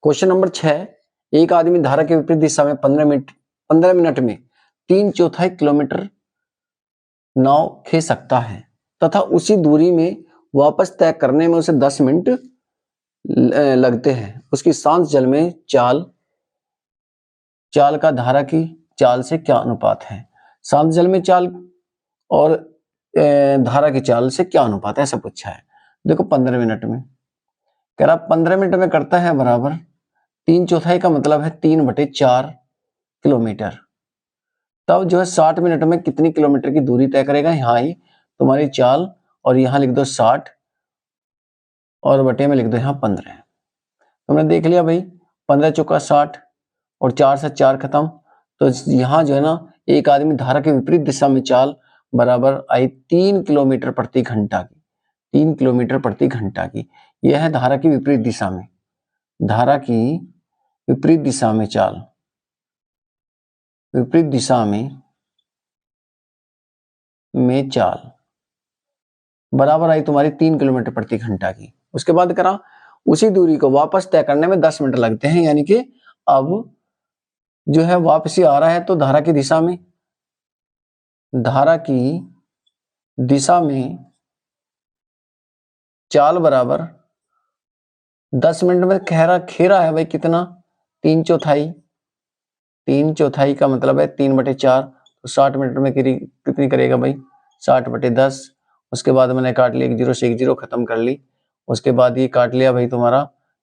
Question number 6, एक आदमी धारा के विपरीत दिशा में 15 मिनट में 3/4 किलोमीटर नाव खींच सकता है तथा उसी दूरी में वापस तय करने में उसे 10 मिनट लगते हैं। उसकी शांत जल में चाल का धारा की चाल से क्या अनुपात है? शांत जल में चाल और धारा की चाल से क्या अनुपात है, ऐसा पूछा है। देखो 15 मिनट में कह रहा 15 मिनट में करता है बराबर 3/4 का मतलब है 3/4 किलोमीटर। तब जो है 60 मिनट में कितनी किलोमीटर की दूरी तय करेगा? यहाँ ही तुम्हारी चाल और यहाँ लिख दो 60 और बटे में लिख दो यहाँ 15। तुमने देख लिया भाई 15 चौका 60 और 4 से 4 खत्म। तो यहाँ जो है ना एक आदमी धारा के विपरीत दिशा में चाल बराबर आई 3 किलोमीटर प्रति घंटा की। 3 किलोमीटर प्रति घंटा की यह है धारा की विपरीत दिशा में, धारा की विपरीत दिशा में चाल, विपरीत दिशा में चाल बराबर आई तुम्हारी 3 किलोमीटर प्रति घंटा की। उसके बाद करा उसी दूरी को वापस तय करने में 10 मिनट लगते हैं, यानी कि अब जो है वापसी आ रहा है तो धारा की दिशा में चाल बराबर 10 मिनट में खेरा है भाई कितना? 3/4। 3/4 का मतलब है 3/4, तो 60 मिनट में कितनी करेगा भाई? 60/10। उसके बाद मैंने काट लिया 1 0 से 1 0 खत्म कर ली। उसके बाद ये काट लिया भाई तुम्हारा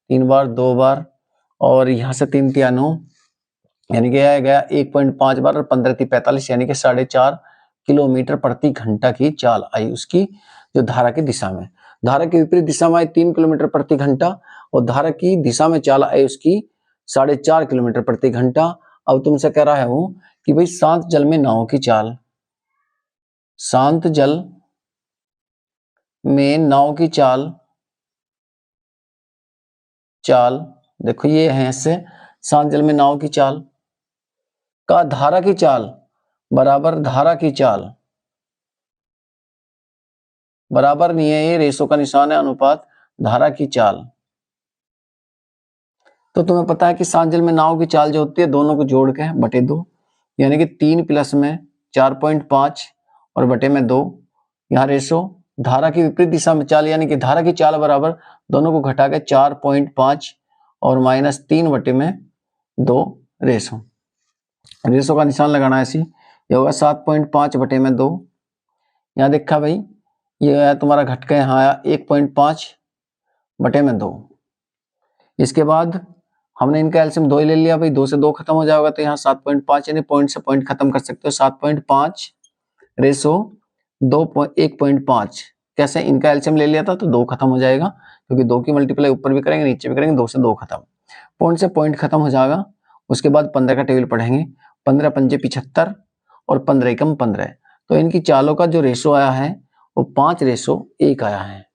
3 बार 2 बार और यहाँ से 3 3 9 यानी कि आया गया 1.5 बार और 15 3 45 यानी कि 4.5 किलोमीटर प्रति घंटा की चाल आई उसकी जो धारा की दिशा में। धारा की विपरीत दिशा में आई 3 किलोमीटर प्रति घंटा और धारा की दिशा में चाल आई उसकी 4.5 किलोमीटर प्रति घंटा। अब तुमसे कह रहा हूं कि भाई शांत जल में नाव की चाल, शांत जल में नाव की चाल देखो ये है इससे शांत जल में नाव की चाल का धारा की चाल बराबर धारा की चाल बराबर नहीं है, ये रेशो का निशान है, अनुपात धारा की चाल। तो तुम्हें पता है कि शांत जल में नाव की चाल जो होती है दोनों को जोड़ के बटे 2 यानी कि 3 प्लस में 4.5 और बटे में 2। यहाँ रेशो धारा की विपरीत दिशा में चाल यानी कि धारा की चाल बराबर दोनों को घटा के 4.5 और -3 बटे में 2 रेशो का निशान लगाना है ऐसी। ये होगा 7.5 बटे में 2। यहाँ देखा भाई ये है तुम्हारा घट के यहाँ आया 1.5 बटे में 2। इसके बाद हमने इनका एलसीएम 2 ही ले लिया भाई, 2 से 2 खत्म हो जाएगा तो यहाँ 7.5 यानी पॉइंट से पॉइंट खत्म कर सकते हो। 7.5 रेशो 1.5 कैसे? इनका एलसीएम ले लिया था तो 2 खत्म हो जाएगा क्योंकि 2 की मल्टीप्लाई ऊपर भी करेंगे नीचे भी करेंगे, 2 से 2 खत्म, पॉइंट से पॉइंट खत्म हो जाएगा। उसके बाद 15 का टेबल पढ़ेंगे, 15 पंजे 75 और 15 एकम 15। तो इनकी चालों का जो रेशो आया है वो 5:1 आया है।